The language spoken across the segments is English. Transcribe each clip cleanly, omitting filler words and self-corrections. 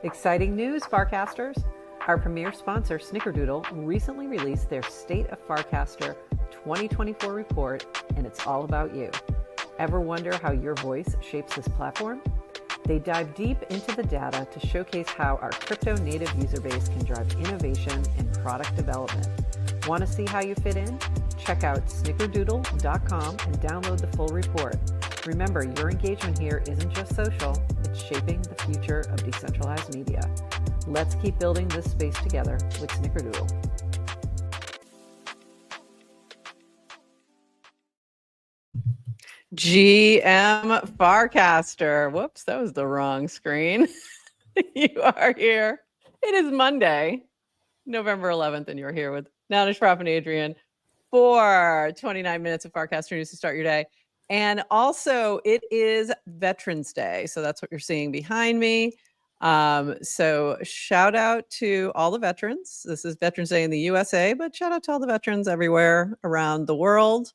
Exciting news, Farcasters! Our premier sponsor, Snickerdoodle, recently released their State of Farcaster 2024 report, and it's all about you. Ever wonder how your voice shapes this platform? They dive deep into the data to showcase how our crypto-native user base can drive innovation and product development. Want to see how you fit in? Check out snickerdoodle.com and download the full report. Remember, your engagement here isn't just social, it's shaping the future of decentralized media. Let's keep building this space together with Snickerdoodle. GM Farcaster. Whoops, that was the wrong screen. You are here. It is Monday, November 11th, and you're here with Nanish, Prof, and Adrian for 29 minutes of Farcaster News to start your day. And also, it is Veterans Day, so that's what you're seeing behind me. So shout out to all the veterans. This is Veterans Day in the USA, but shout out to all the veterans everywhere around the world.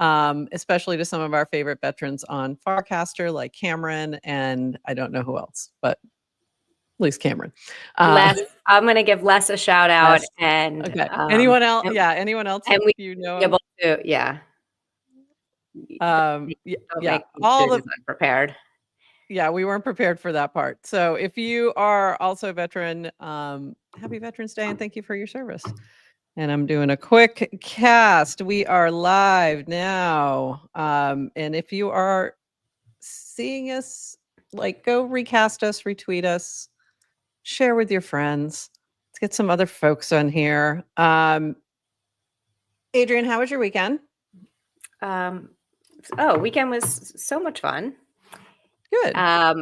Especially to some of our favorite veterans on Farcaster, like Cameron, and I don't know who else, but at least Cameron. I'm going to give Les a shout out. Les. And okay. Anyone else? Anyone else? And we you know, able to, yeah. All the prepared. Yeah, we weren't prepared for that part. So if you are also a veteran, happy Veterans Day and thank you for your service. And I'm doing a quick cast. We are live now. And if you are seeing us, like, go recast us, retweet us, share with your friends. Let's get some other folks on here. Adrian, how was your weekend? Weekend was so much fun. Good. A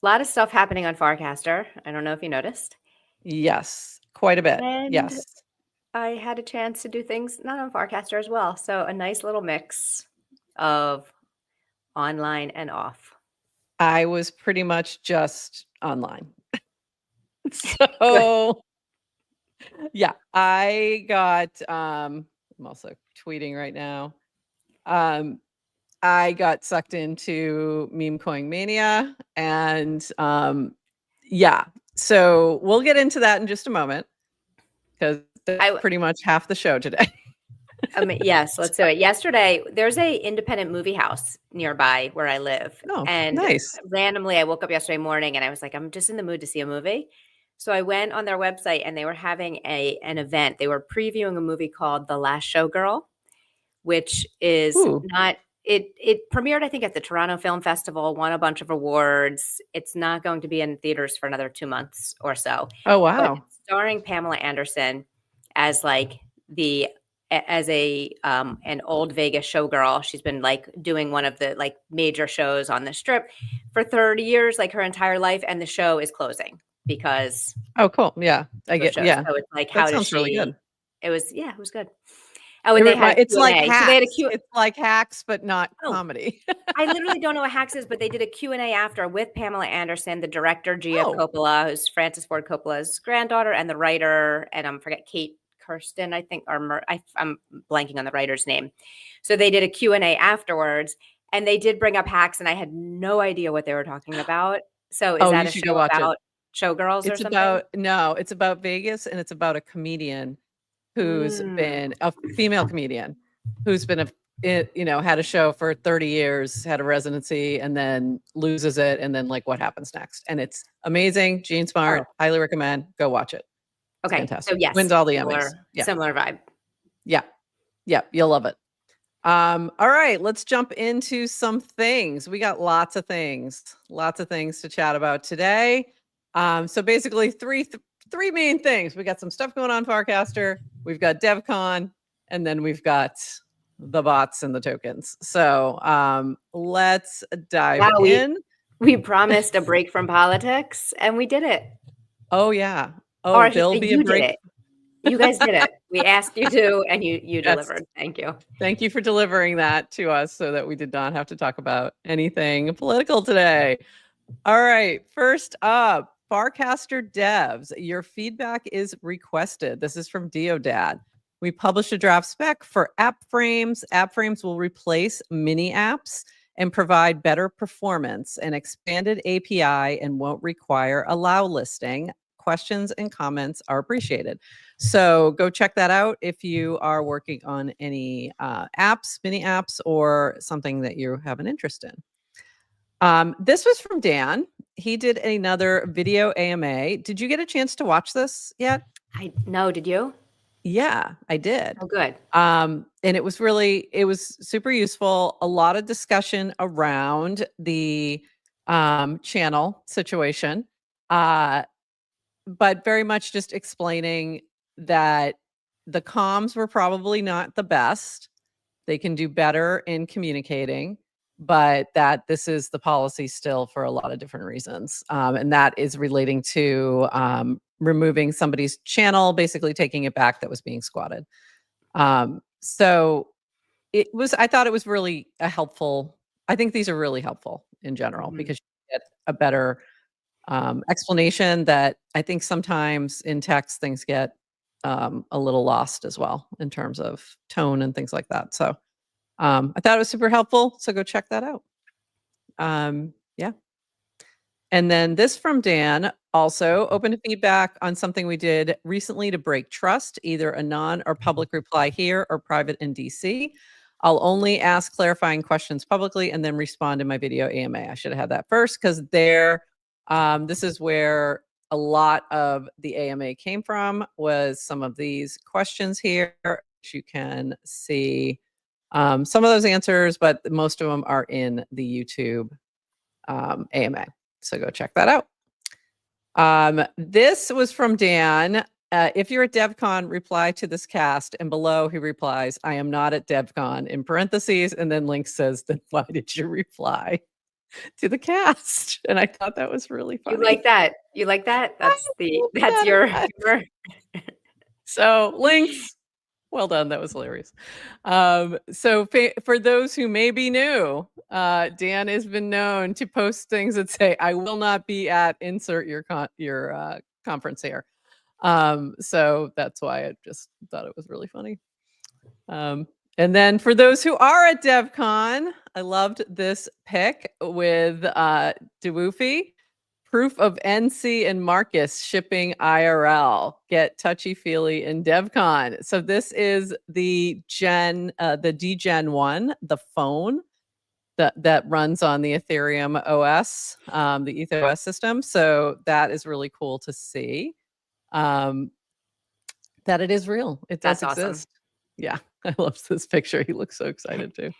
lot of stuff happening on Farcaster. I don't know if you noticed. Yes, quite a bit. And yes. I had a chance to do things not on Farcaster as well. So a nice little mix of online and off. I was pretty much just online. So yeah, I got, I'm also tweeting right now. I got sucked into meme coin mania and yeah, so we'll get into that in just a moment because that's pretty much half the show today. Yes, let's do it. Yesterday, there's a independent movie house nearby where I live. Oh, and nice. Randomly, I woke up yesterday morning and I was like, I'm just in the mood to see a movie. So I went on their website and they were having an event. They were previewing a movie called The Last Showgirl, which is not, it premiered, I think, at the Toronto Film Festival, won a bunch of awards. It's not going to be in theaters for another 2 months or so. Oh, wow. But starring Pamela Anderson as like an old Vegas showgirl. She's been like doing one of the like major shows on the Strip for 30 years, like her entire life. And the show is closing because. Oh, cool. Yeah. I get, yeah. So it's like, that how does she, really good. It was good. Oh, and they had it's like Hacks. So they had it's like Hacks, but not comedy. I literally don't know what Hacks is, but they did a Q&A after with Pamela Anderson, the director, Gia Coppola, who's Francis Ford Coppola's granddaughter, and the writer, and I forget, Kate Kirsten, I think, or I'm blanking on the writer's name. So they did a Q&A afterwards, and they did bring up Hacks, and I had no idea what they were talking about. So is that a show about showgirls or something? It's about Vegas, and it's about a comedian who's been a female comedian who's been had a show for 30 years, had a residency, and then loses it, and then like what happens next. And it's amazing. Gene Smart, highly recommend. Go watch it. It's okay, fantastic. So yes, wins all the Emmys. Similar vibe. Yeah, you'll love it. All right, let's jump into some things. We got lots of things to chat about today. So basically three main things. We got some stuff going on Farcaster, we've got DevCon, and then we've got the bots and the tokens. So let's dive in. We promised a break from politics and we did it. Oh yeah. Oh, there'll be a break. You guys did it. We asked you to, and you delivered. Thank you. Thank you for delivering that to us so that we did not have to talk about anything political today. All right, first up, Farcaster devs, your feedback is requested. This is from Deodad. We published a draft spec for app frames. App frames will replace mini apps and provide better performance and expanded API and won't require allow listing. Questions and comments are appreciated. So go check that out if you are working on any apps, mini apps, or something that you have an interest in. This was from Dan. He did another video AMA. Did you get a chance to watch this yet? No, did you? Yeah, I did. Oh, good. And it was super useful. A lot of discussion around the channel situation, but very much just explaining that the comms were probably not the best. They can do better in communicating, but that this is the policy still for a lot of different reasons. And that is relating to removing somebody's channel, basically taking it back that was being squatted. So I thought it was really I think these are really helpful in general because you get a better explanation that I think sometimes in text things get a little lost as well in terms of tone and things like that. So I thought it was super helpful. So go check that out. Yeah. And then this from Dan, also open to feedback on something we did recently to break trust, either a non or public reply here or private in DC. I'll only ask clarifying questions publicly and then respond in my video AMA. I should have had that first because this is where a lot of the AMA came from, was some of these questions here. You can see some of those answers, but most of them are in the YouTube AMA. So go check that out. This was from Dan. If you're at DevCon, reply to this cast. And below he replies, I am not at DevCon, in parentheses. And then Link says, then why did you reply to the cast? And I thought that was really funny. You like that? You like that? That's your. So Links, well done. That was hilarious. So for those who may be new, Dan has been known to post things that say, I will not be at insert your conference here. So that's why I just thought it was really funny. And then for those who are at DevCon, I loved this pic with Dewufi. Proof of NC and Marcus shipping IRL. Get touchy-feely in DevCon. So this is the DGen 1, the phone that runs on the Ethereum OS, the ETHOS system. So that is really cool to see. That it is real. It does exist. Awesome. Yeah, I love this picture. He looks so excited too.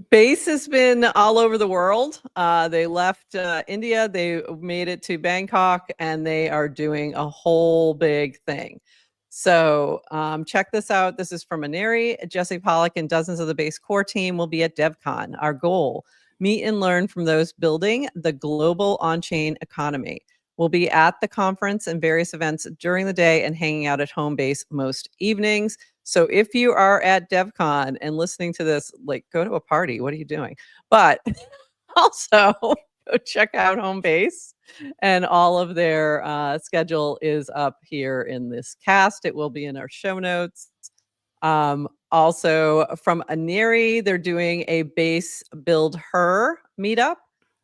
Base has been all over the world. They left India, they made it to Bangkok, and they are doing a whole big thing. So check this out. This is from Aneri. Jesse Pollock and dozens of the Base core team will be at DevCon. Our goal, meet and learn from those building the global on-chain economy. We'll be at the conference and various events during the day and hanging out at home base most evenings. So if you are at DevCon and listening to this, like, go to a party. What are you doing? But also go check out home base, and all of their schedule is up here in this cast. It will be in our show notes. Also from Aneri, they're doing a base build her meetup.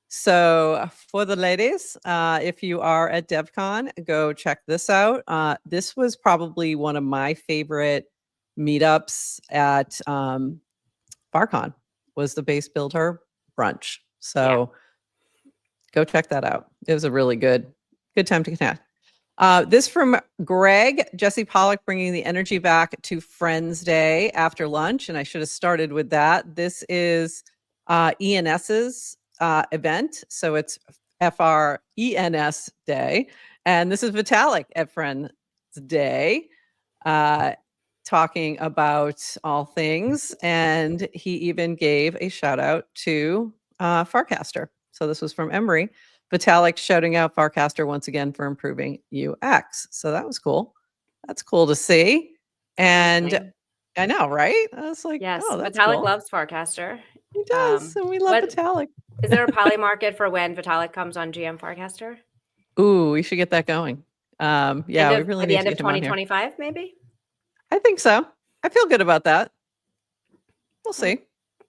So for the ladies, if you are at DevCon, go check this out. This was probably one of my favorite meetups at Farcon, was the base build her brunch. So go check that out. It was a really good time to connect. This from Greg, Jesse Pollock bringing the energy back to Friends Day after lunch. And I should have started with that. This is ENS's event. So it's FRENS Day. And this is Vitalik at Friends Day, talking about all things. And he even gave a shout out to Farcaster. So this was from Emery. Vitalik shouting out Farcaster once again for improving UX. So that was cool. That's cool to see. And I know, right? I was like, yes, oh, that's Vitalik cool. loves Farcaster. He does, and we love Vitalik. Is there a poly market for when Vitalik comes on GM Farcaster? Ooh, we should get that going. Yeah, we really need to get him on here. By the end of 2025, maybe? I think so. I feel good about that. We'll see.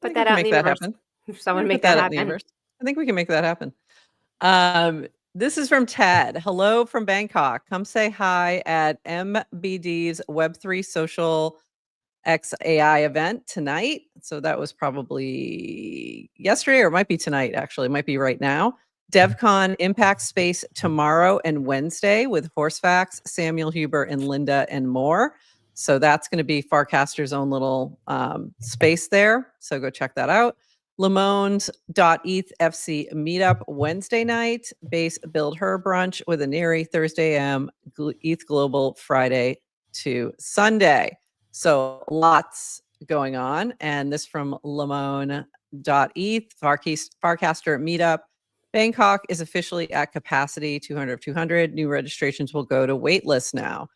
Put we that can out in make the that universe. happen. Someone Put make that that out in the happen. universe. I think we can make that happen. This is from Ted. Hello from Bangkok. Come say hi at MBD's Web3 Social X AI event tonight. So that was probably yesterday, or it might be tonight, actually. It might be right now. DevCon Impact Space tomorrow and Wednesday with Horsefax, Samuel Huber, and Linda, and more. So that's going to be Farcaster's own little space there. So go check that out. Lemones.eth FC meetup Wednesday night. Base Build Her brunch with Aneri Thursday AM. ETH Global Friday to Sunday. So lots going on. And this from Lemone.eth, Farcaster meetup. Bangkok is officially at capacity, 200 of 200. New registrations will go to waitlist now.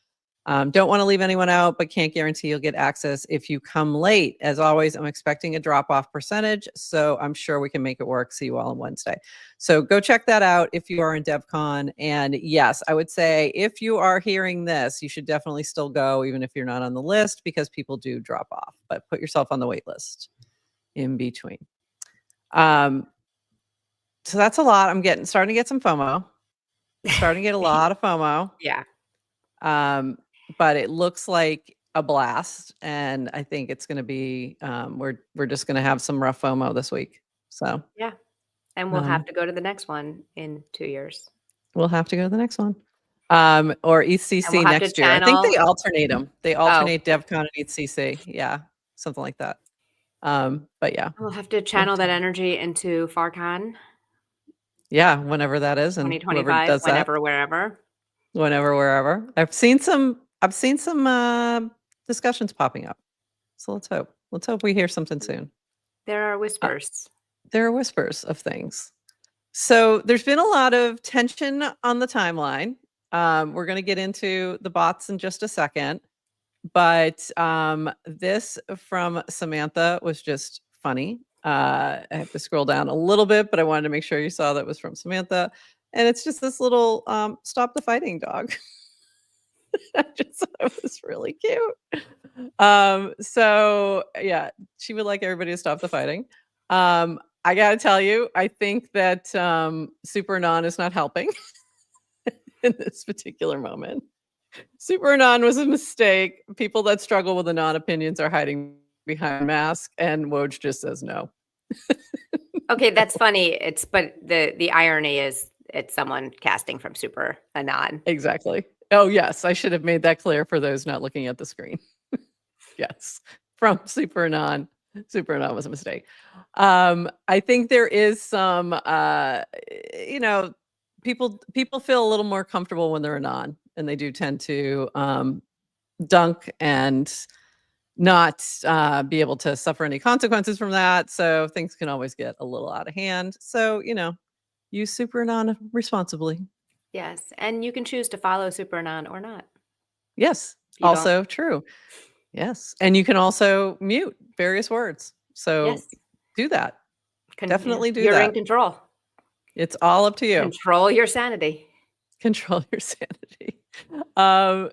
Don't want to leave anyone out, but can't guarantee you'll get access if you come late. As always, I'm expecting a drop-off percentage, so I'm sure we can make it work. See you all on Wednesday. So go check that out if you are in DevCon. And yes, I would say if you are hearing this, you should definitely still go, even if you're not on the list, because people do drop off. But put yourself on the wait list in between. So that's a lot. I'm starting to get some FOMO. Starting to get a lot of FOMO. Yeah. But it looks like a blast, and I think it's going to be we're just going to have some rough FOMO this week. So yeah, and we'll have to go to the next one in 2 years. We'll have to go to the next one, or ECC we'll next year. I think they alternate them. They alternate DevCon and ECC. Yeah, something like that. But yeah, we'll have to channel that energy into FarCon. Yeah, whenever that is, and whoever 2025, does whenever, wherever. Whenever, wherever. I've seen some discussions popping up. So let's hope. Let's hope we hear something soon. There are whispers. There are whispers of things. So there's been a lot of tension on the timeline. We're going to get into the bots in just a second. But this from Samantha was just funny. I have to scroll down a little bit, but I wanted to make sure you saw that was from Samantha. And it's just this little stop the fighting dog. I just thought it was really cute. So yeah, she would like everybody to stop the fighting. I gotta tell you, I think that Super Anon is not helping in this particular moment. Super Anon was a mistake. People that struggle with Anon opinions are hiding behind masks, and Woj just says no. Okay, that's funny. But the irony is it's someone casting from Super Anon. Exactly. Oh yes, I should have made that clear for those not looking at the screen. Yes, from Super Anon. Super Anon was a mistake. I think there is some, people feel a little more comfortable when they're Anon, and they do tend to dunk and not be able to suffer any consequences from that. So things can always get a little out of hand. So, use Super Anon responsibly. Yes, and you can choose to follow Super Anon or not. Yes, also true. Yes, and you can also mute various words. So do that. Definitely do that. You're in control. It's all up to you. Control your sanity. Control your sanity.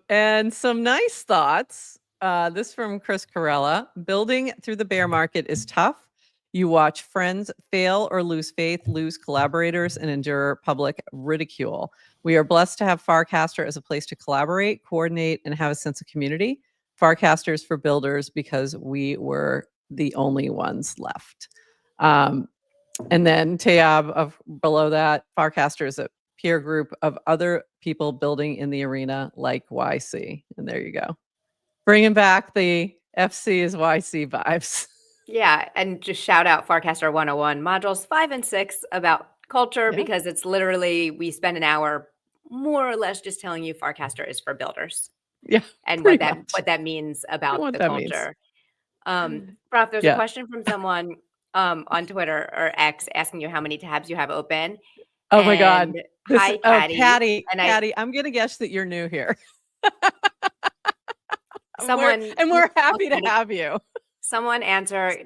And some nice thoughts. This from Chris Carella. Building through the bear market is tough. You watch friends fail or lose faith, lose collaborators, and endure public ridicule. We are blessed to have Farcaster as a place to collaborate, coordinate, and have a sense of community. Farcasters for builders, because we were the only ones left. And then Tayab below that, Farcaster is a peer group of other people building in the arena like YC. And there you go. Bringing back the FC is YC vibes. Yeah, and just shout out Farcaster 101 modules 5 and 6 about culture, because it's literally, we spend an hour more or less just telling you Farcaster is for builders. Yeah. And what that means about the culture. Prof, there's a question from someone on Twitter or X asking you how many tabs you have open. Oh my God. Hi, Caddy. Caddy, I'm going to guess that you're new here. Someone we're happy to have you. Someone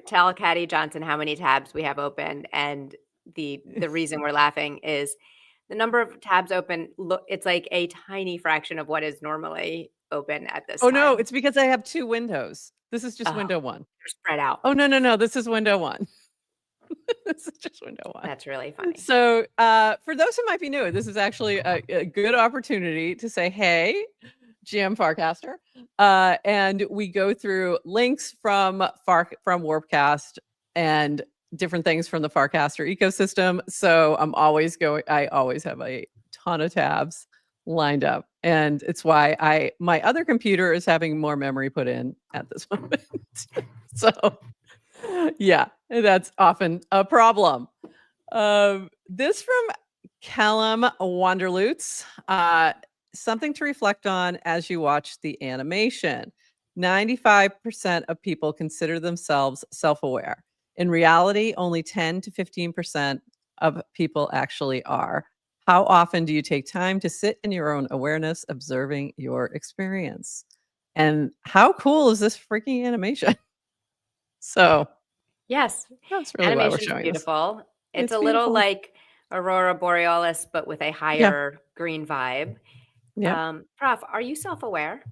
tell Caddy Johnson how many tabs we have open. And the reason we're laughing is the number of tabs open. It's like a tiny fraction of what is normally open at this time. Oh no, it's because I have two windows. This is just window 1. They're spread out. Oh, no. This is window 1. This is just window 1. That's really funny. So for those who might be new, this is actually a good opportunity to say, hey, GM Farcaster. And we go through links from Warpcast and different things from the Farcaster ecosystem. So I always have a ton of tabs lined up. And it's why my other computer is having more memory put in at this moment. So yeah, that's often a problem. This from Callum Wanderloots. Something to reflect on as you watch the animation. 95% of people consider themselves self-aware. In reality, only 10 to 15% of people actually are. How often do you take time to sit in your own awareness, observing your experience? And how cool is this freaking animation? So yes, that's really why we're animation's showing beautiful. this. It's a little like Aurora Borealis, but with a higher green vibe. Yeah. Prof, are you self-aware?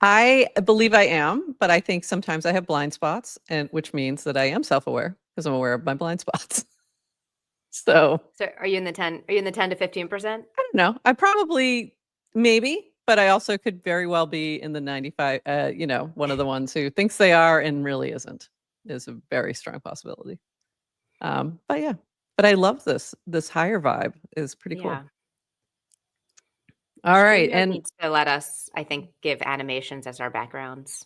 I believe I am, but I think sometimes I have blind spots, and which means that I am self-aware because I'm aware of my blind spots. So are you in the 10? Are you in the 10 to 15%? I don't know. I probably maybe, but I also could very well be in the 95. One of the ones who thinks they are and really isn't is a very strong possibility. But yeah, but I love this. This higher vibe is pretty cool. All right, and needs to let us, I think, give animations as our backgrounds.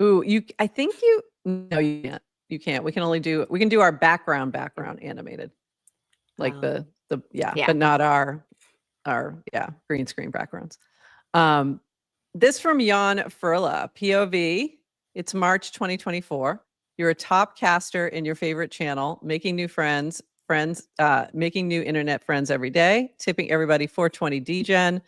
Ooh, I think no, you can't. You can't. We can do our background animated. Like but not our green screen backgrounds. This from Jan Furla, POV. It's March 2024. You're a top caster in your favorite channel, making new making new internet friends every day, tipping everybody 420 DGen,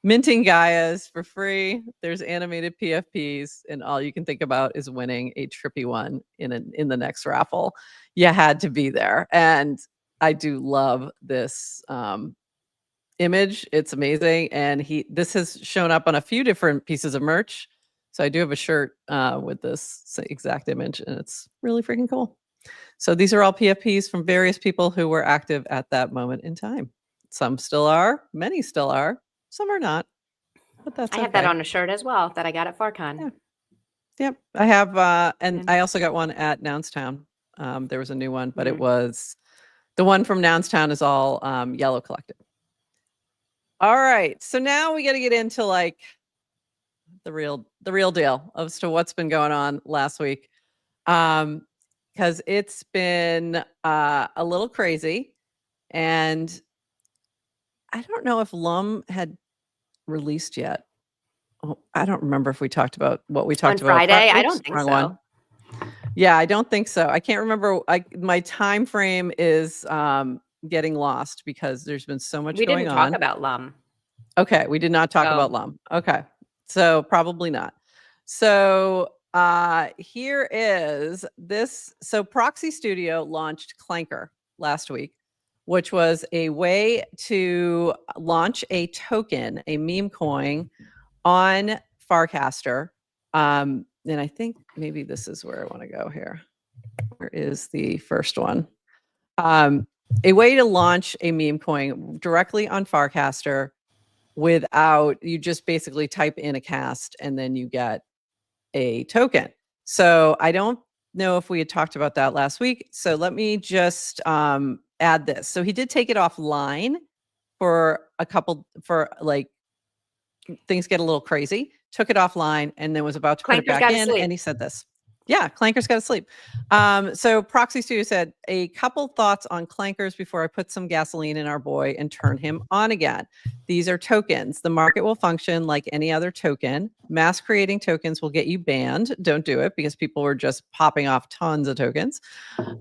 minting Gaias for free. There's animated PFPs, and all you can think about is winning a trippy one in the next raffle. You had to be there, and I do love this image. It's amazing, and this has shown up on a few different pieces of merch. So I do have a shirt with this exact image, and it's really freaking cool. So these are all PFPs from various people who were active at that moment in time. Some still are, many still are, some are not, but that's I have that on a shirt as well that I got at FarCon. Yeah. Yep, I have, and I also got one at Nounstown. There was a new one, but it was the one from Nounstown is all yellow collected. All right, so now we got to get into like the real deal as to what's been going on last week, because it's been a little crazy, and I don't know if Lum had released yet. Oh, I don't remember if we talked about what we talked about on Friday. I don't think so. One. Yeah, I don't think so. I can't remember. My time frame is getting lost because there's been so much going on. We didn't talk about Lum. Okay, we did not talk about Lum. Okay, so probably not. So here is this. So Proxy Studio launched Clanker last week, which was a way to launch a token, a meme coin on Farcaster. And I think maybe this is where I want to go here. Where is the first one? A way to launch a meme coin directly on Farcaster without, you just basically type in a cast and then you get a token. So I don't know if we had talked about that last week. So let me just add this. So he did take it offline for like things get a little crazy, took it offline, and then was about to put it back in. And he said this. Yeah, Clanker's got to sleep. So Proxy Studio said, a couple thoughts on Clankers before I put some gasoline in our boy and turn him on again. These are tokens. The market will function like any other token. Mass creating tokens will get you banned. Don't do it because people were just popping off tons of tokens.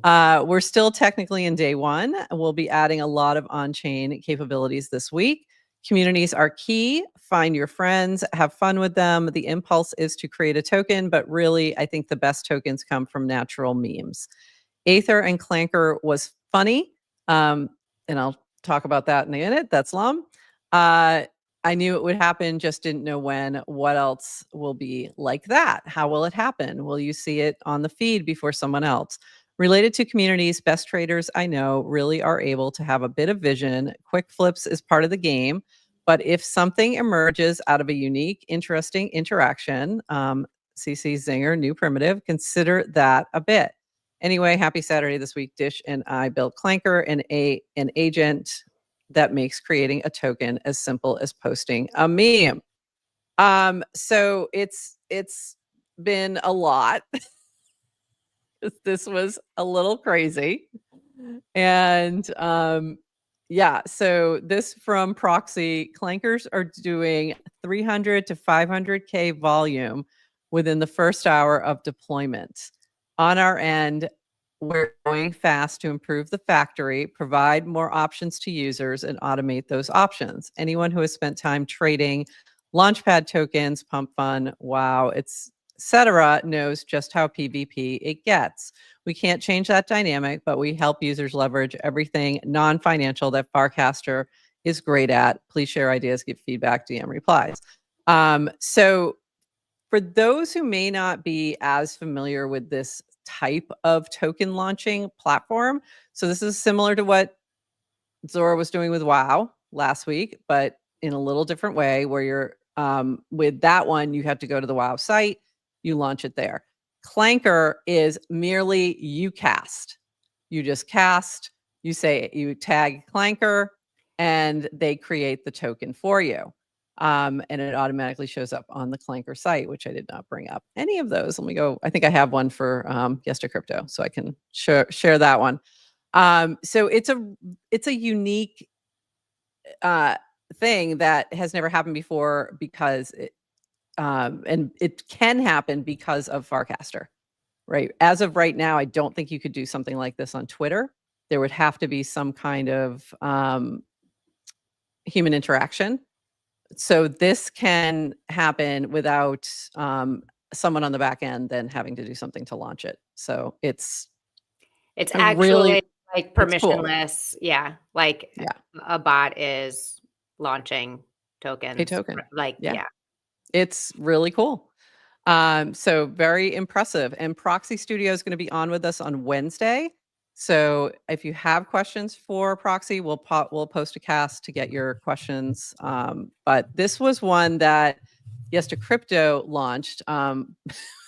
We're still technically in day one. We'll be adding a lot of on-chain capabilities this week. Communities are key. Find your friends, have fun with them. The impulse is to create a token, but really, I think the best tokens come from natural memes. Aether and Clanker was funny, and I'll talk about that in a minute. That's Lum. I knew it would happen, just didn't know when. What else will be like that? How will it happen? Will you see it on the feed before someone else? Related to communities, best traders I know really are able to have a bit of vision. Quick flips is part of the game. But if something emerges out of a unique, interesting interaction, CC Zinger, new primitive, consider that a bit. Anyway, happy Saturday this week. Dish and I built Clanker, an agent that makes creating a token as simple as posting a meme. So it's been a lot. This was a little crazy. And yeah, so this from Proxy, Clankers are doing 300 to 500K volume within the first hour of deployment. On our end, we're going fast to improve the factory, provide more options to users, and automate those options. Anyone who has spent time trading Launchpad tokens, Pump Fun, wow, etc., knows just how PvP it gets. We can't change that dynamic, but we help users leverage everything non-financial that Farcaster is great at. Please share ideas, give feedback, DM replies. So for those who may not be as familiar with this type of token launching platform, so this is similar to what Zora was doing with WoW last week, but in a little different way, where you're with that one, you have to go to the WoW site, you launch it there. Clanker is merely you cast. You just cast, you say, you tag Clanker, and they create the token for you. And it automatically shows up on the Clanker site, which I did not bring up any of those. Let me go. I think I have one for Yes to Crypto, so I can share that one. So it's a unique thing that has never happened before, because and it can happen because of Farcaster, right? As of right now, I don't think you could do something like this on Twitter. There would have to be some kind of human interaction. So this can happen without someone on the back end then having to do something to launch it. So it's actually really, like it's cool. permissionless. Yeah. Like a bot is launching tokens. A token. Like, yeah. It's really cool. So very impressive. And Proxy Studio is going to be on with us on Wednesday. So if you have questions for Proxy, we'll post a cast to get your questions. But this was one that Yes to Crypto launched. And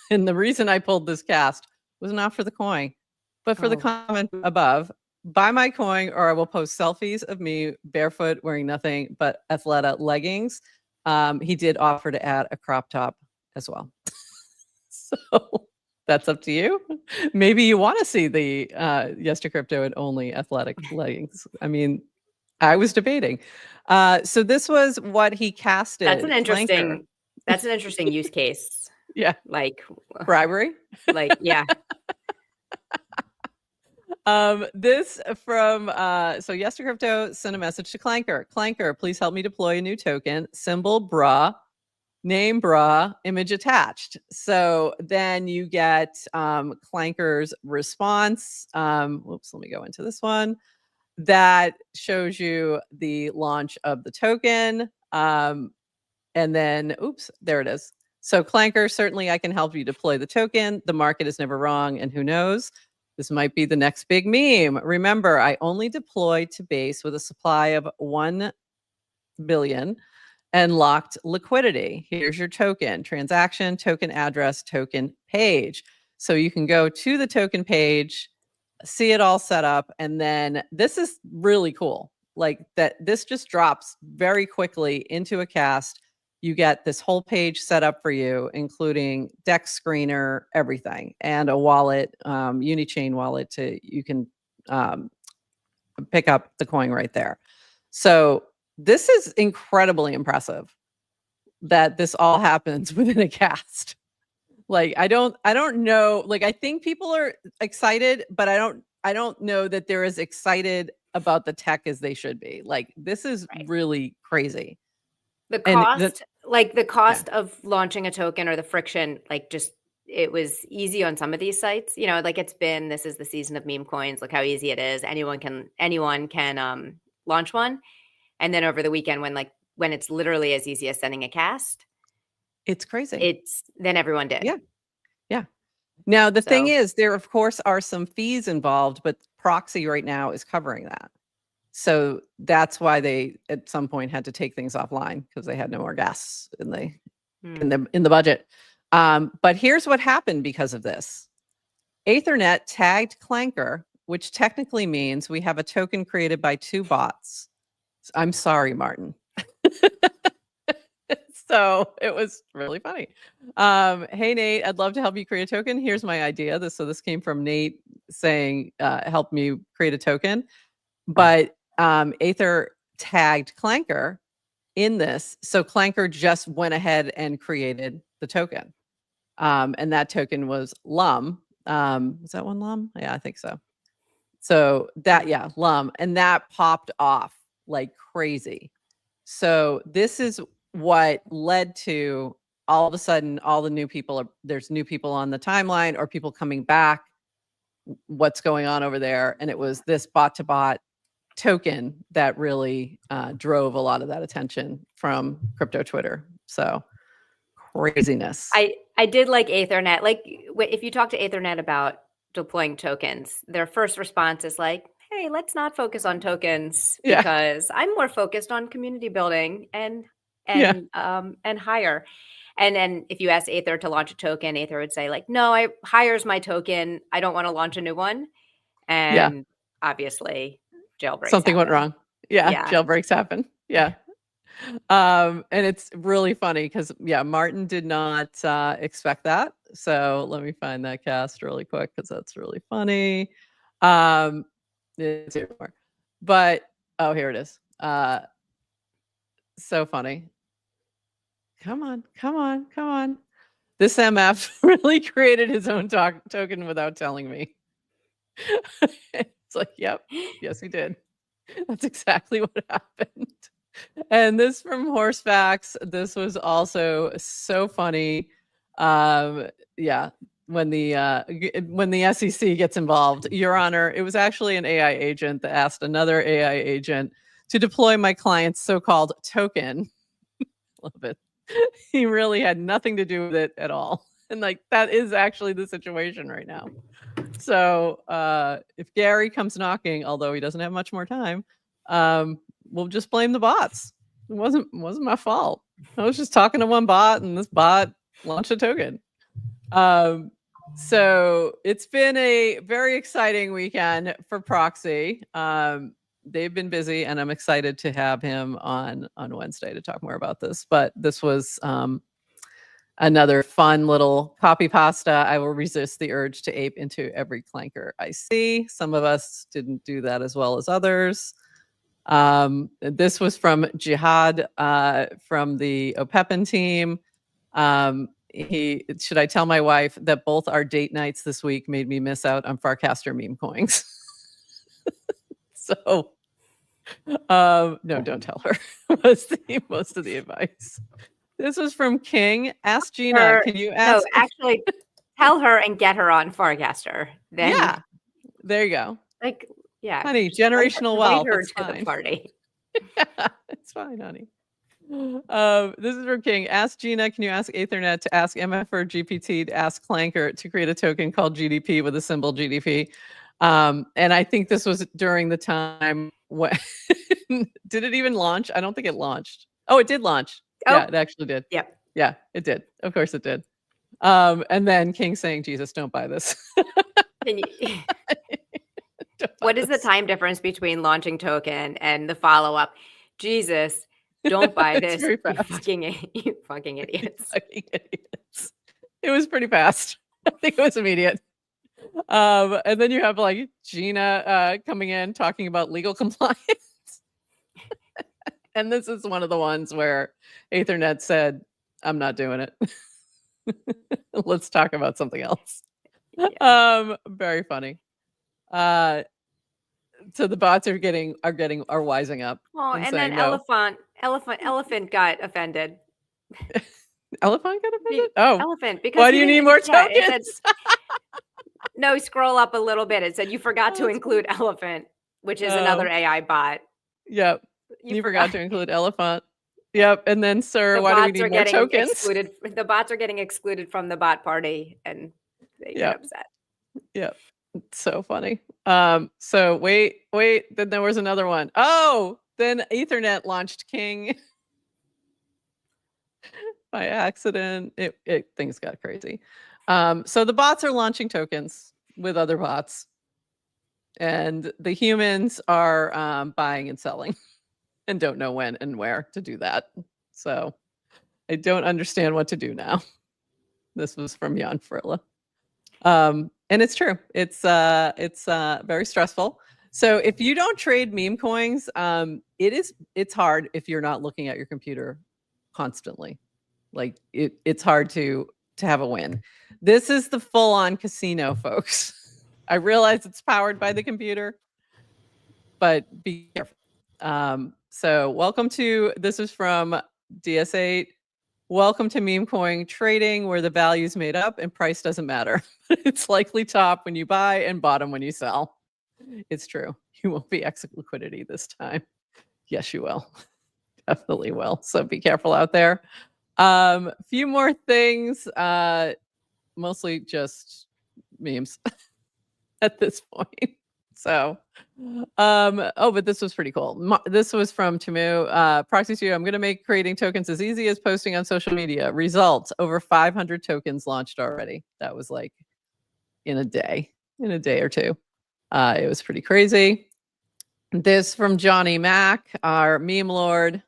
the reason I pulled this cast was not for the coin, but for the comment above. Buy my coin, or I will post selfies of me barefoot wearing nothing but Athleta leggings. He did offer to add a crop top as well. So that's up to you. Maybe you want to see the Yes to Crypto and only athletic leggings. I mean, I was debating. So this was what he casted. That's an interesting use case. Yeah. Like bribery. Like, yeah. This from so Yes to Crypto sent a message to Clanker. Clanker, please help me deploy a new token. Symbol bra, name bra, image attached. So then you get Clanker's response. Whoops, let me go into this one. That shows you the launch of the token. And then, oops, there it is. So Clanker, certainly I can help you deploy the token. The market is never wrong, and who knows? This might be the next big meme. Remember, I only deploy to base with a supply of 1 billion and locked liquidity. Here's your token, transaction, token address, token page. So you can go to the token page, see it all set up, and then this is really cool. Like that, this just drops very quickly into a cast. You get this whole page set up for you, including deck screener, everything, and a wallet, Unichain wallet you can pick up the coin right there. So this is incredibly impressive that this all happens within a cast. Like I don't know. Like I think people are excited, but I don't know that they're as excited about the tech as they should be. Like this is really crazy. The cost, of launching a token, or the friction, like just it was easy on some of these sites. You know, like this is the season of meme coins. Look how easy it is. Anyone can launch one. And then over the weekend, when like when it's literally as easy as sending a cast, It's crazy. then everyone did. Yeah. Yeah. Now, the thing So is, there, of course, are some fees involved, but Proxy right now is covering that. So that's why they, at some point, had to take things offline because they had no more gas in the budget. But here's what happened because of this. Ethernet tagged Clanker, which technically means we have a token created by 2 bots. I'm sorry, Martin. So it was really funny. Hey, Nate, I'd love to help you create a token. Here's my idea. This came from Nate saying, help me create a token. But Aether tagged Clanker in this. So Clanker just went ahead and created the token. And that token was Lum. Is that one Lum? Yeah, I think so. So that, yeah, Lum. And that popped off like crazy. So this is what led to all of a sudden all the new people there's new people on the timeline or people coming back. What's going on over there? And it was this bot to bot token that really drove a lot of that attention from crypto Twitter. So craziness. I did like Ethernet. Like if you talk to Ethernet about deploying tokens, their first response is like, hey, let's not focus on tokens because I'm more focused on community building and hire. And then if you ask Aether to launch a token, Aether would say like, no, hire's my token. I don't want to launch a new one. And obviously jailbreaks Something went wrong. Yeah. Jailbreaks happen. Yeah. And it's really funny because Martin did not expect that. So let me find that cast really quick because that's really funny. It's here somewhere. But here it is. So funny. Come on. This MF really created his own token without telling me. It's like, yep, yes, he did. That's exactly what happened. And this from Horsefacts. This was also so funny. When the SEC gets involved, Your Honor, it was actually an AI agent that asked another AI agent to deploy my client's so-called token. Love it. He really had nothing to do with it at all. And like that is actually the situation right now. So if Gary comes knocking, although he doesn't have much more time, we'll just blame the bots. It wasn't my fault. I was just talking to one bot and this bot launched a token. So it's been a very exciting weekend for Proxy. They've been busy and I'm excited to have him on Wednesday to talk more about this. But this was another fun little copy pasta. I will resist the urge to ape into every clanker I see. Some of us didn't do that as well as others. This was from Jihad from the Opepin team. Should I tell my wife that both our date nights this week made me miss out on Farcaster meme coins? So, no, don't tell her. Was most of the advice. This was from King. Ask Gina. Can you ask? No, actually, tell her and get her on Farcaster. Then, there you go. Like, honey, generational wealth. Her to the party. It's fine, honey. This is from King. Ask Gina. Can you ask Ethernet to ask MF or GPT to ask Clanker to create a token called GDP with a symbol GDP? And I think this was during the time when did it even launch? I don't think it launched. Oh, it did launch. Oh. Yeah, it actually did. Yep. Yeah, it did. Of course it did. And then King saying, Jesus, don't buy this. What is the time difference between launching token and the follow-up? Jesus, don't buy this, you fucking idiots. Fucking idiots. It was pretty fast. I think it was immediate. And then you have like Gina coming in talking about legal compliance. And this is one of the ones where Ethernet said, I'm not doing it. Let's talk about something else. Yeah. Very funny. So the bots are wising up. Oh, and then no. Elephant got offended. Elephant got offended? Oh, Elephant. Because why do you need more tokens? No, scroll up a little bit. It said you forgot to include Elephant, which is another AI bot. Yep. You forgot to include Elephant. Yep. And then, sir, The why do we bots need are more getting tokens? excluded. The bots are getting excluded from the bot party, and they get Yep. upset. Yep. So funny. So wait, then there was another one. Oh, then Ethernet launched King by accident. Things got crazy. So the bots are launching tokens with other bots, and the humans are buying and selling and don't know when and where to do that. So I don't understand what to do now. This was from Jan Frilla. And it's true. It's very stressful. So if you don't trade meme coins, it's hard if you're not looking at your computer constantly. Like it's hard to have a win. This is the full-on casino, folks. I realize it's powered by the computer, but be careful. So welcome to, this is from DS8. Welcome to meme coin trading, where the value is made up and price doesn't matter. It's likely top when you buy and bottom when you sell. It's true. You won't be exit liquidity this time. Yes, you will. Definitely will. So be careful out there. A few more things, mostly just memes at this point. So, but this was pretty cool. This was from Tamu. Proxy Studio, I'm going to make creating tokens as easy as posting on social media. Results, over 500 tokens launched already. That was like in a day or two. It was pretty crazy. This from Johnny Mac, our meme lord,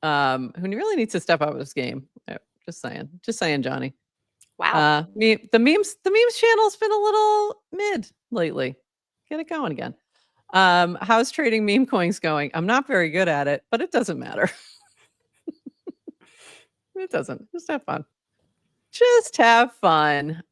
who really needs to step up his game. Just saying, Johnny. Wow. The memes channel's been a little mid lately. Get it going again. How's trading meme coins going? I'm not very good at it, but it doesn't matter. It doesn't. Just have fun. Just have fun.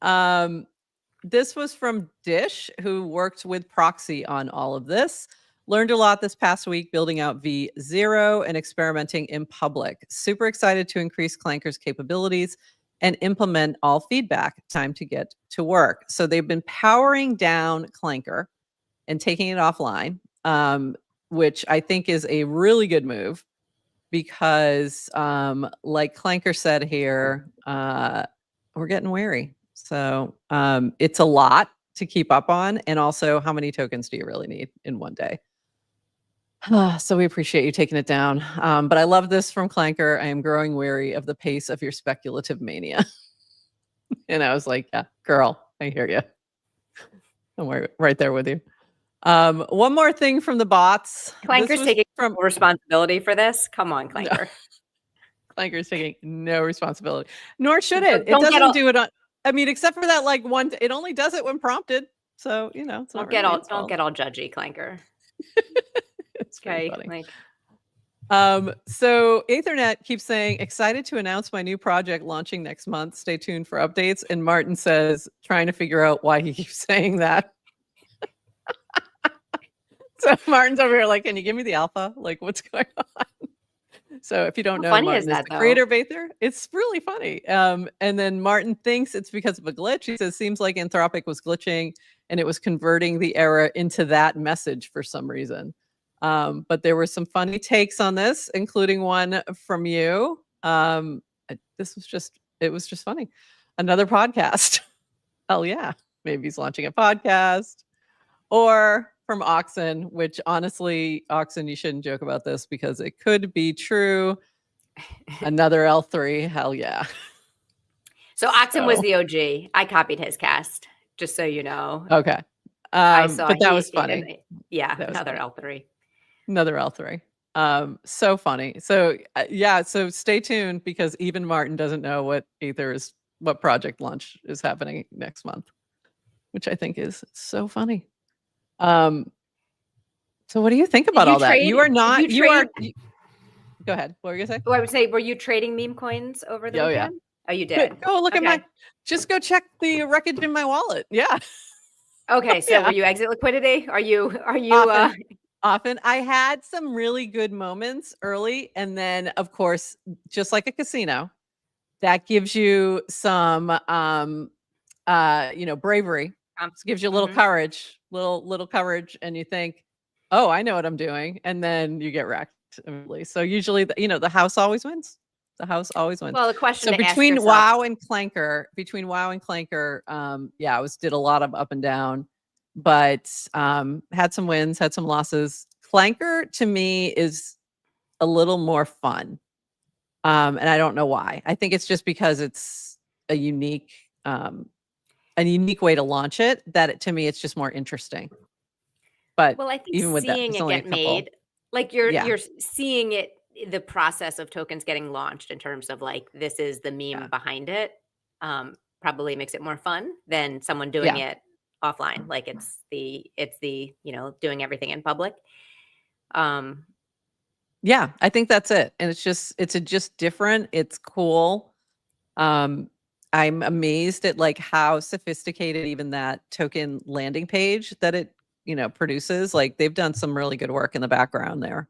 This was from Dish, who worked with Proxy on all of this. Learned a lot this past week building out V0 and experimenting in public. Super excited to increase Clanker's capabilities and implement all feedback. Time to get to work. So they've been powering down Clanker and taking it offline, which I think is a really good move because, like Clanker said here, we're getting wary. So it's a lot to keep up on. And also, how many tokens do you really need in one day? So we appreciate you taking it down. But I love this from Clanker. I am growing weary of the pace of your speculative mania. And I was like, yeah, girl, I hear you. I'm right there with you. One more thing from the bots. Clanker's taking full responsibility for this. Come on, Clanker. No. Clanker's taking no responsibility, nor should it. It doesn't do it on. I mean, except for that, like one. It only does it when prompted. So it's not don't get all judgy, Clanker. It's okay, funny. So Ethernet keeps saying, excited to announce my new project launching next month. Stay tuned for updates. And Martin says, trying to figure out why he keeps saying that. So Martin's over here like, can you give me the alpha? Like, what's going on? So if you don't know, Martin is the creator of Aether. It's really funny. And then Martin thinks it's because of a glitch. He says, seems like Anthropic was glitching and it was converting the error into that message for some reason. But there were some funny takes on this, including one from you. It was just funny. Another podcast. Hell yeah. Maybe he's launching a podcast. Or from Oxen, which honestly, Oxen, you shouldn't joke about this because it could be true. Another L3, hell yeah. So Oxen was the OG. I copied his cast, just so you know. Okay. But that was funny. Another L3. Another L3. So funny. So so stay tuned because even Martin doesn't know what project launch is happening next month, which I think is so funny. So what do you think about all that? You are not, go ahead. What were you gonna say? Oh, I would say, were you trading meme coins over the weekend? Yeah. Oh, you did? Go look at just go check the wreckage in my wallet. Yeah. Okay. So were you exit liquidity? Are you, Often. I had some really good moments early. And then of course, just like a casino, that gives you some, bravery. Gives you a little courage, little courage. And you think, oh, I know what I'm doing. And then you get wrecked. So usually, the house always wins. The house always wins. Well, the question So to ask between yourself, WoW and Clanker, yeah, did a lot of up and down, but had some wins, had some losses. Clanker to me is a little more fun. And I don't know why. I think it's just because it's a unique way to launch it, that to me it's just more interesting. But well, I think even with that, seeing it's it only a get couple. made, like you're Yeah. seeing it, the process of tokens getting launched in terms of like this is the meme Yeah. behind it, probably makes it more fun than someone doing Yeah. it offline. Like it's the doing everything in public. Um, Yeah, I think that's it. And it's just different. It's cool. I'm amazed at like how sophisticated even that token landing page that it, produces. Like they've done some really good work in the background there.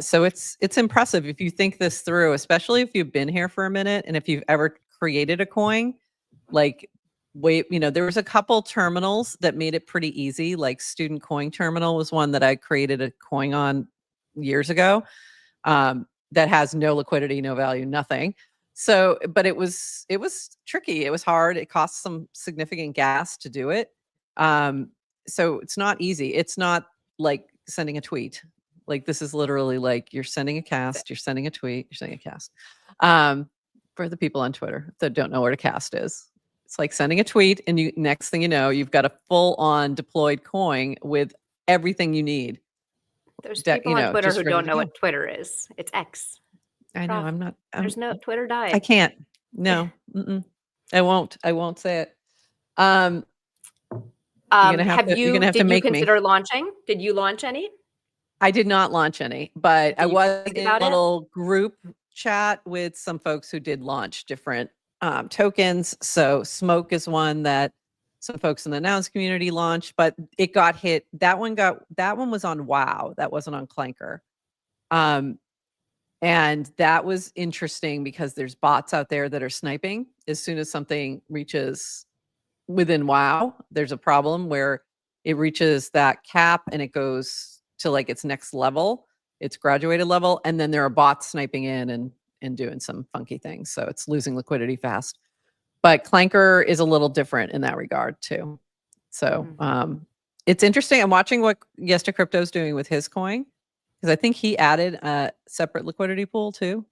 So it's impressive if you think this through, especially if you've been here for a minute and if you've ever created a coin. Like, there was a couple terminals that made it pretty easy. Like Student Coin Terminal was one that I created a coin on years ago. That has no liquidity, no value, nothing. So, but it was tricky. It was hard. It cost some significant gas to do it. So it's not easy. It's not like sending a tweet. Like this is literally like you're sending a cast, you're sending a tweet, you're sending a cast. For the people on Twitter that don't know what a cast is, it's like sending a tweet, and next thing you know, you've got a full-on deployed coin with everything you need. there's people on Twitter just who ready don't to know go. what Twitter is. It's X. I know. Prof, I'm not. there's no Twitter I died. can't. No. I won't. I won't say it. You're gonna have to. You're gonna have to Did you make me. consider launching? Did you launch any? I did not launch any, but I Did you was think in about a it? little group chat with some folks who did launch different tokens. So Smoke is one that some folks in the Nouns community launched, but it got hit. That one was on WoW. That wasn't on Clanker. And that was interesting because there's bots out there that are sniping. As soon as something reaches within WoW, there's a problem where it reaches that cap and it goes to like its next level, its graduated level, and then there are bots sniping in and doing some funky things. So it's losing liquidity fast. But Clanker is a little different in that regard too. So it's interesting. I'm watching what Yesta Crypto's doing with his coin, because I think he added a separate liquidity pool too.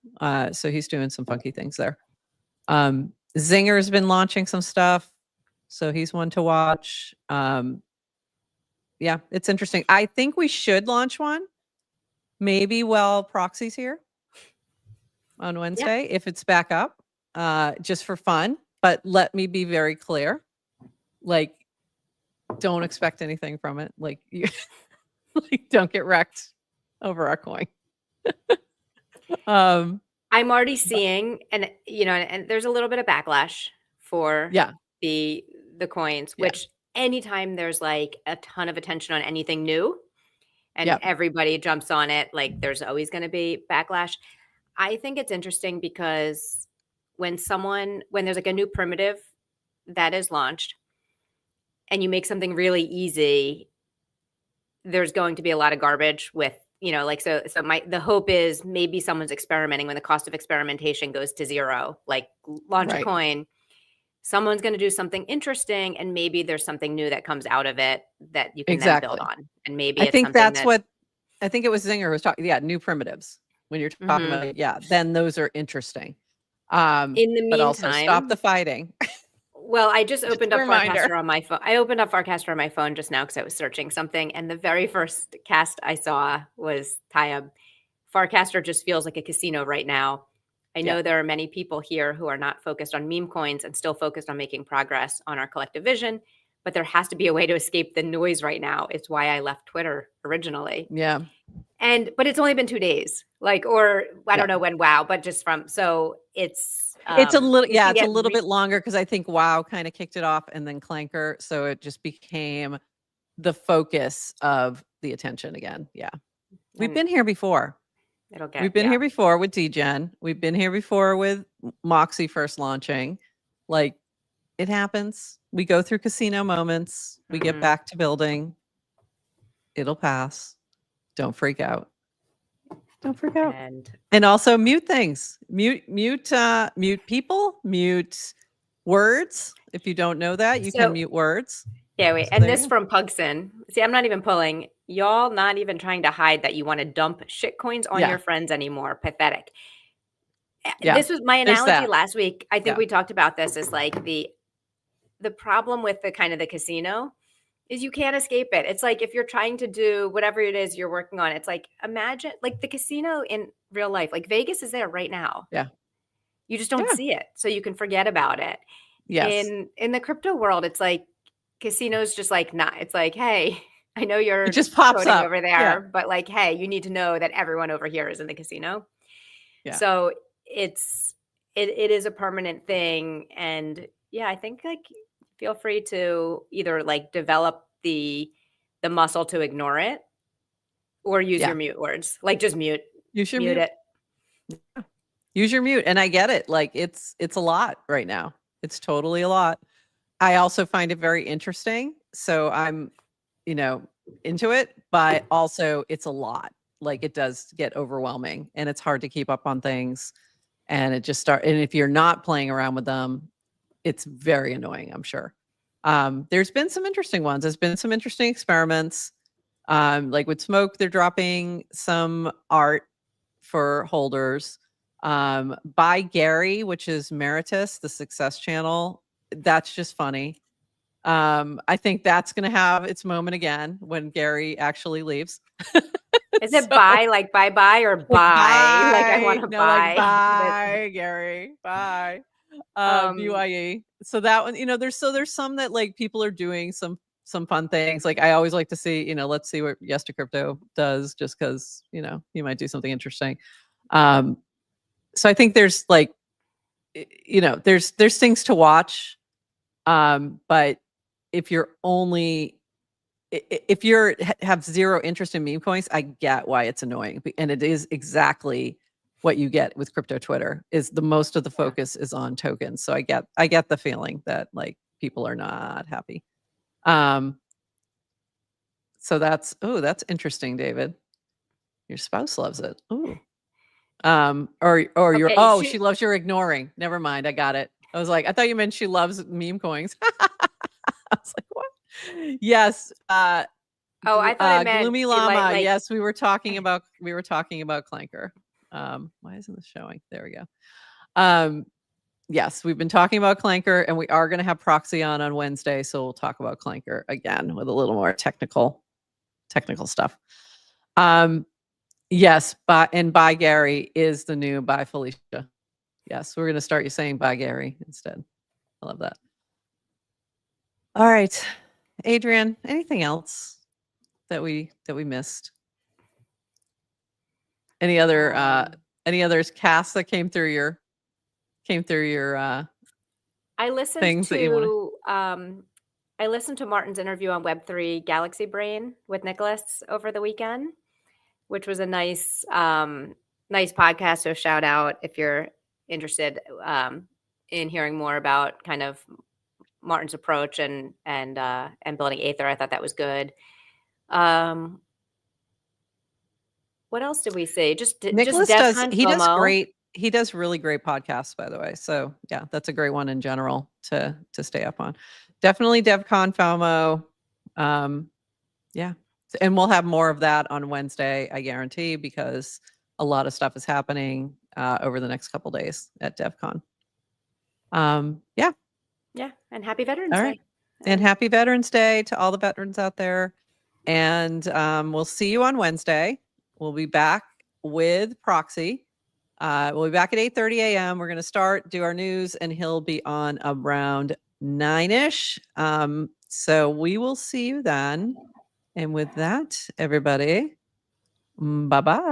So he's doing some funky things there. Zinger's been launching some stuff, so he's one to watch. Yeah, it's interesting. I think we should launch one, maybe while Proxy's here on Wednesday, if it's back up, just for fun. But let me be very clear, like, don't expect anything from it. Like, you like, don't get wrecked over our coin. I'm already seeing, and there's a little bit of backlash for the coins, which anytime there's like a ton of attention on anything new and everybody jumps on it, like there's always going to be backlash. I think it's interesting because when there's like a new primitive that is launched and you make something really easy, there's going to be a lot of garbage with, the hope is maybe someone's experimenting when the cost of experimentation goes to zero, like launch a coin, someone's going to do something interesting, and maybe there's something new that comes out of it that you can then build on. And maybe I it's think something that's what, I think it was Zinger who was talking, new primitives. When you're talking about, then those are interesting. In the but also meantime, stop the fighting. Well, I just opened up Farcaster on my phone. I opened up Farcaster on my phone just now because I was searching something, and the very first cast I saw was Tayeb. Farcaster just feels like a casino right now. I know there are many people here who are not focused on meme coins and still focused on making progress on our collective vision, but there has to be a way to escape the noise right now. It's why I left Twitter originally. Yeah. But it's only been 2 days, or I don't know when WoW, but just so it's a little, it's a little bit longer because I think WoW kind of kicked it off and then Clanker. So it just became the focus of the attention again. Yeah. We've been here before. We've been here before with DGen. We've been here before with Moxie first launching. Like, it happens. We go through casino moments. We get back to building. It'll pass. Don't freak out. Don't freak out. And also mute things. Mute people, mute words. If you don't know that, you can mute words. Yeah, wait. And this from Pugson. See, I'm not even pulling. Y'all not even trying to hide that you want to dump shit coins on your friends anymore. Pathetic. Yeah. This was my analogy last week. I think we talked about this as like the problem with the kind of the casino is you can't escape it. It's like if you're trying to do whatever it is you're working on, it's like imagine like the casino in real life, like Vegas is there right now. Yeah. You just don't see it. So you can forget about it. Yes. In the crypto world, it's like casinos just like not. It's like, hey, I know you're it just pops up over there, but like, hey, you need to know that everyone over here is in the casino. Yeah. So it is a permanent thing. And yeah, I think like feel free to either like develop the muscle to ignore it or use your mute words. Like just mute. Use your mute it. Yeah. Use your mute. And I get it. Like it's a lot right now. It's totally a lot. I also find it very interesting. So I'm, into it, but also it's a lot. Like it does get overwhelming and it's hard to keep up on things. And it just and if you're not playing around with them, it's very annoying, I'm sure. There's been some interesting ones. There's been some interesting experiments. Like with Smoke, they're dropping some art for holders. By Gary, which is Meritus, the Success Channel. That's just funny. I think that's going to have its moment again when Gary actually leaves. Is it bye, like bye-bye or bye? Like I want to buy. Like bye, Gary. Bye. BYE. So that one, there's some that like people are doing some fun things. Like I always like to see, let's see what Yes to Crypto does just because, you might do something interesting. So I think there's like, there's things to watch. But if you're have zero interest in meme coins, I get why it's annoying. And it is exactly what you get with crypto Twitter is the most of the focus is on tokens. So I get the feeling that like people are not happy. So that's interesting, David. Your spouse loves it. Ooh. Or she loves your ignoring. Never mind. I got it. I was like, I thought you meant she loves meme coins. I was like, what? Yes. I thought I meant Gloomy Llama. Yes, we were talking about Clanker. Why isn't this showing? There we go. Yes, we've been talking about Clanker, and we are going to have Proxy on Wednesday, so we'll talk about Clanker again with a little more technical stuff. Yes, Bye Gary is the new Bye Felicia. Yes, we're going to start you saying Bye Gary instead. I love that. All right, Adrian, anything else that we missed? Any others casts that came through your I listened things to that you I listened to Martin's interview on Web3 Galaxy Brain with Nicholas over the weekend, which was a nice podcast. So shout out if you're interested in hearing more about kind of Martin's approach and building Aether. I thought that was good. What else did we see? Nicholas does great. He does really great podcasts, by the way. So yeah, that's a great one in general to stay up on. Definitely DevCon FOMO. Yeah. And we'll have more of that on Wednesday, I guarantee, because a lot of stuff is happening over the next couple days at DevCon. Yeah. Yeah. And happy Veterans Day. And happy Veterans Day to all the veterans out there. And we'll see you on Wednesday. We'll be back with Proxy. We'll be back at 8:30 a.m. We're going to do our news, and he'll be on around 9-ish. So we will see you then. And with that, everybody, bye-bye.